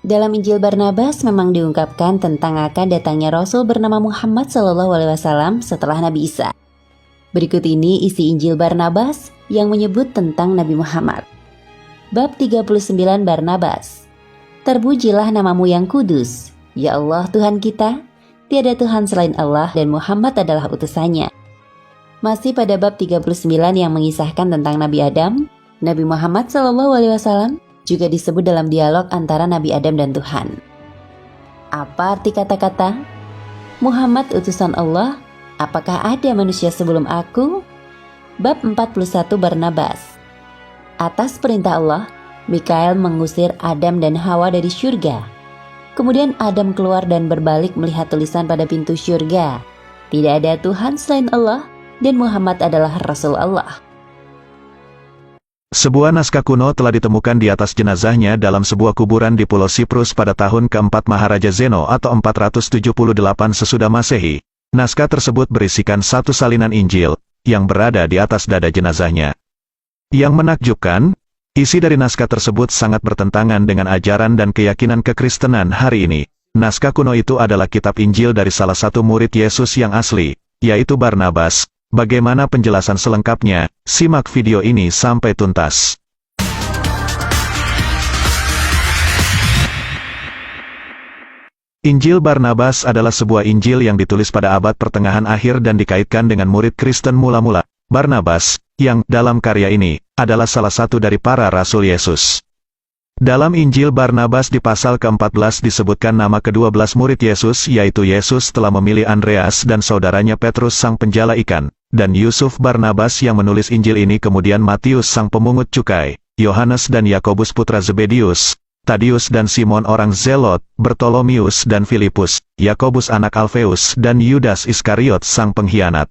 Dalam Injil Barnabas memang diungkapkan tentang akan datangnya Rasul bernama Muhammad SAW setelah Nabi Isa. Berikut ini isi Injil Barnabas yang menyebut tentang Nabi Muhammad. Bab 39 Barnabas. Terpujilah namamu yang kudus, ya Allah Tuhan kita, tiada Tuhan selain Allah dan Muhammad adalah utusannya. Masih pada bab 39 yang mengisahkan tentang Nabi Adam, Nabi Muhammad SAW juga disebut dalam dialog antara Nabi Adam dan Tuhan. Apa arti kata-kata? Muhammad utusan Allah, apakah ada manusia sebelum aku? Bab 41 Barnabas. Atas perintah Allah, Mikael mengusir Adam dan Hawa dari syurga. Kemudian Adam keluar dan berbalik melihat tulisan pada pintu syurga. Tidak ada Tuhan selain Allah dan Muhammad adalah Rasul Allah. Sebuah naskah kuno telah ditemukan di atas jenazahnya dalam sebuah kuburan di Pulau Siprus pada tahun keempat Maharaja Zeno atau 478 sesudah Masehi. Naskah tersebut berisikan satu salinan Injil yang berada di atas dada jenazahnya. Yang menakjubkan, isi dari naskah tersebut sangat bertentangan dengan ajaran dan keyakinan kekristenan hari ini. Naskah kuno itu adalah kitab Injil dari salah satu murid Yesus yang asli, yaitu Barnabas. Bagaimana penjelasan selengkapnya? Simak video ini sampai tuntas. Injil Barnabas adalah sebuah Injil yang ditulis pada abad pertengahan akhir dan dikaitkan dengan murid Kristen mula-mula. Barnabas, yang dalam karya ini, adalah salah satu dari para Rasul Yesus. Dalam Injil Barnabas di pasal ke-14 disebutkan nama ke-12 murid Yesus, yaitu Yesus telah memilih Andreas dan saudaranya Petrus sang penjala ikan, dan Yusuf Barnabas yang menulis Injil ini, kemudian Matius sang pemungut cukai, Yohanes dan Yakobus putra Zebedius, Tadius dan Simon orang Zelot, Bartolomius dan Filipus, Yakobus anak Alfeus dan Yudas Iskariot sang pengkhianat.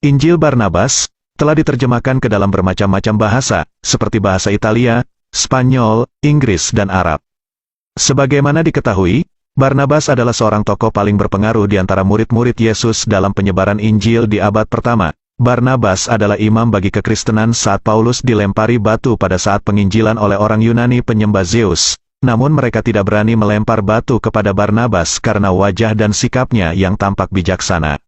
Injil Barnabas telah diterjemahkan ke dalam bermacam-macam bahasa, seperti bahasa Italia, Spanyol, Inggris dan Arab. Sebagaimana diketahui, Barnabas adalah seorang tokoh paling berpengaruh di antara murid-murid Yesus dalam penyebaran Injil di abad pertama. Barnabas adalah imam bagi kekristenan saat Paulus dilempari batu pada saat penginjilan oleh orang Yunani penyembah Zeus. Namun mereka tidak berani melempar batu kepada Barnabas karena wajah dan sikapnya yang tampak bijaksana.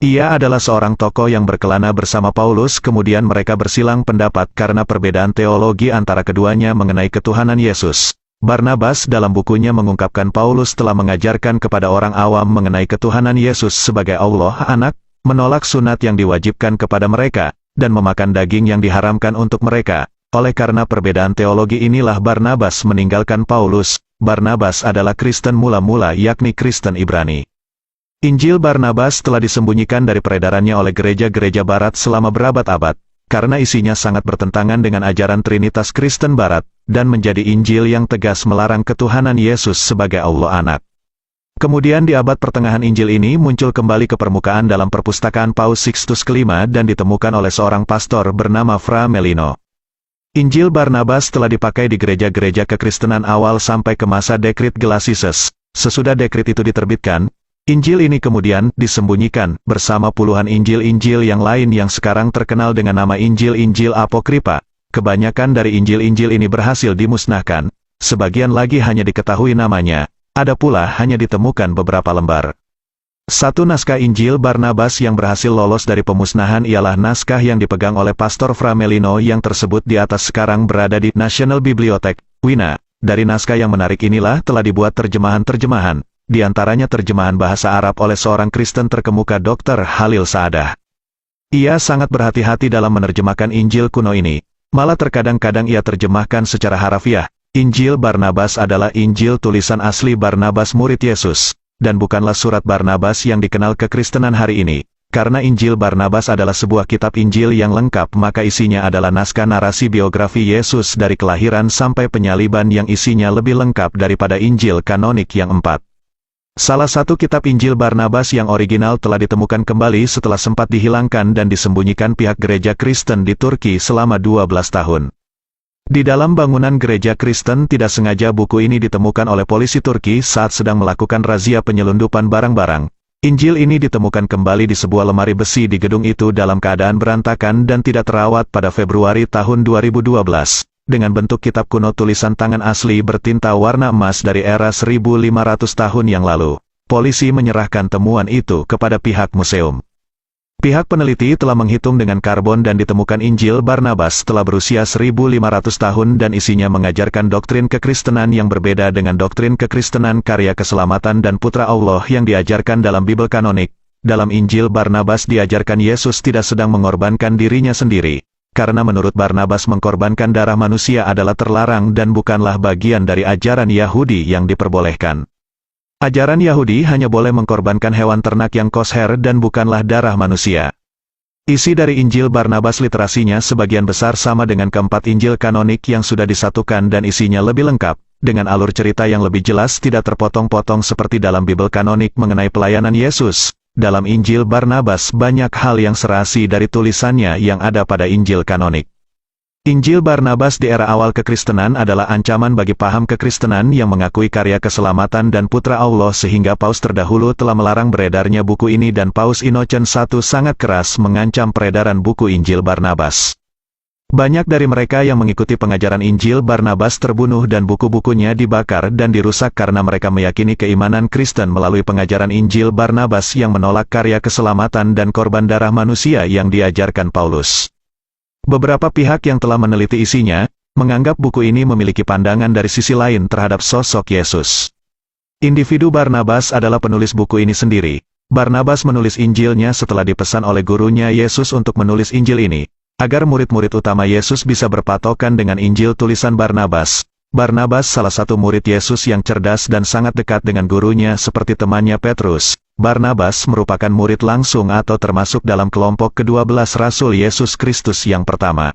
Ia adalah seorang tokoh yang berkelana bersama Paulus, kemudian mereka bersilang pendapat karena perbedaan teologi antara keduanya mengenai ketuhanan Yesus. Barnabas dalam bukunya mengungkapkan Paulus telah mengajarkan kepada orang awam mengenai ketuhanan Yesus sebagai Allah Anak, menolak sunat yang diwajibkan kepada mereka, dan memakan daging yang diharamkan untuk mereka. Oleh karena perbedaan teologi inilah Barnabas meninggalkan Paulus. Barnabas adalah Kristen mula-mula, yakni Kristen Ibrani. Injil Barnabas telah disembunyikan dari peredarannya oleh gereja-gereja barat selama berabad-abad, karena isinya sangat bertentangan dengan ajaran Trinitas Kristen Barat, dan menjadi Injil yang tegas melarang ketuhanan Yesus sebagai Allah Anak. Kemudian di abad pertengahan Injil ini muncul kembali ke permukaan dalam perpustakaan Paus Sixtus kelima dan ditemukan oleh seorang pastor bernama Fra Melino. Injil Barnabas telah dipakai di gereja-gereja kekristenan awal sampai ke masa Dekrit Gelasius. Sesudah dekrit itu diterbitkan, Injil ini kemudian disembunyikan bersama puluhan Injil-Injil yang lain yang sekarang terkenal dengan nama Injil-Injil Apokripa. Kebanyakan dari Injil-Injil ini berhasil dimusnahkan, sebagian lagi hanya diketahui namanya, ada pula hanya ditemukan beberapa lembar. Satu naskah Injil Barnabas yang berhasil lolos dari pemusnahan ialah naskah yang dipegang oleh Pastor Fra Melino yang tersebut di atas, sekarang berada di National Bibliothèque, Wina. Dari naskah yang menarik inilah telah dibuat terjemahan-terjemahan. Di antaranya terjemahan bahasa Arab oleh seorang Kristen terkemuka Dr. Halil Saadah. Ia sangat berhati-hati dalam menerjemahkan Injil kuno ini, malah terkadang-kadang ia terjemahkan secara harafiah. Injil Barnabas adalah Injil tulisan asli Barnabas murid Yesus, dan bukanlah surat Barnabas yang dikenal kekristenan hari ini. Karena Injil Barnabas adalah sebuah kitab Injil yang lengkap, maka isinya adalah naskah narasi biografi Yesus dari kelahiran sampai penyaliban yang isinya lebih lengkap daripada Injil kanonik yang 4. Salah satu kitab Injil Barnabas yang original telah ditemukan kembali setelah sempat dihilangkan dan disembunyikan pihak gereja Kristen di Turki selama 12 tahun. Di dalam bangunan gereja Kristen tidak sengaja buku ini ditemukan oleh polisi Turki saat sedang melakukan razia penyelundupan barang-barang. Injil ini ditemukan kembali di sebuah lemari besi di gedung itu dalam keadaan berantakan dan tidak terawat pada Februari tahun 2012. dengan bentuk kitab kuno tulisan tangan asli bertinta warna emas dari era 1500 tahun yang lalu. Polisi menyerahkan temuan itu kepada pihak museum. Pihak peneliti telah menghitung dengan karbon dan ditemukan Injil Barnabas telah berusia 1500 tahun dan isinya mengajarkan doktrin kekristenan yang berbeda dengan doktrin kekristenan karya keselamatan dan Putra Allah yang diajarkan dalam Bible kanonik. Dalam Injil Barnabas diajarkan Yesus tidak sedang mengorbankan dirinya sendiri, karena menurut Barnabas mengkorbankan darah manusia adalah terlarang dan bukanlah bagian dari ajaran Yahudi yang diperbolehkan. Ajaran Yahudi hanya boleh mengkorbankan hewan ternak yang kosher dan bukanlah darah manusia. Isi dari Injil Barnabas literasinya sebagian besar sama dengan keempat Injil kanonik yang sudah disatukan dan isinya lebih lengkap, dengan alur cerita yang lebih jelas tidak terpotong-potong seperti dalam Bible kanonik mengenai pelayanan Yesus. Dalam Injil Barnabas banyak hal yang serasi dari tulisannya yang ada pada Injil kanonik. Injil Barnabas di era awal kekristenan adalah ancaman bagi paham kekristenan yang mengakui karya keselamatan dan Putra Allah sehingga Paus terdahulu telah melarang beredarnya buku ini dan Paus Innocent I sangat keras mengancam peredaran buku Injil Barnabas. Banyak dari mereka yang mengikuti pengajaran Injil Barnabas terbunuh dan buku-bukunya dibakar dan dirusak karena mereka meyakini keimanan Kristen melalui pengajaran Injil Barnabas yang menolak karya keselamatan dan korban darah manusia yang diajarkan Paulus. Beberapa pihak yang telah meneliti isinya, menganggap buku ini memiliki pandangan dari sisi lain terhadap sosok Yesus. Individu Barnabas adalah penulis buku ini sendiri. Barnabas menulis Injilnya setelah dipesan oleh gurunya Yesus untuk menulis Injil ini, agar murid-murid utama Yesus bisa berpatokan dengan Injil tulisan Barnabas. Barnabas salah satu murid Yesus yang cerdas dan sangat dekat dengan gurunya seperti temannya Petrus. Barnabas merupakan murid langsung atau termasuk dalam kelompok ke-12 Rasul Yesus Kristus yang pertama.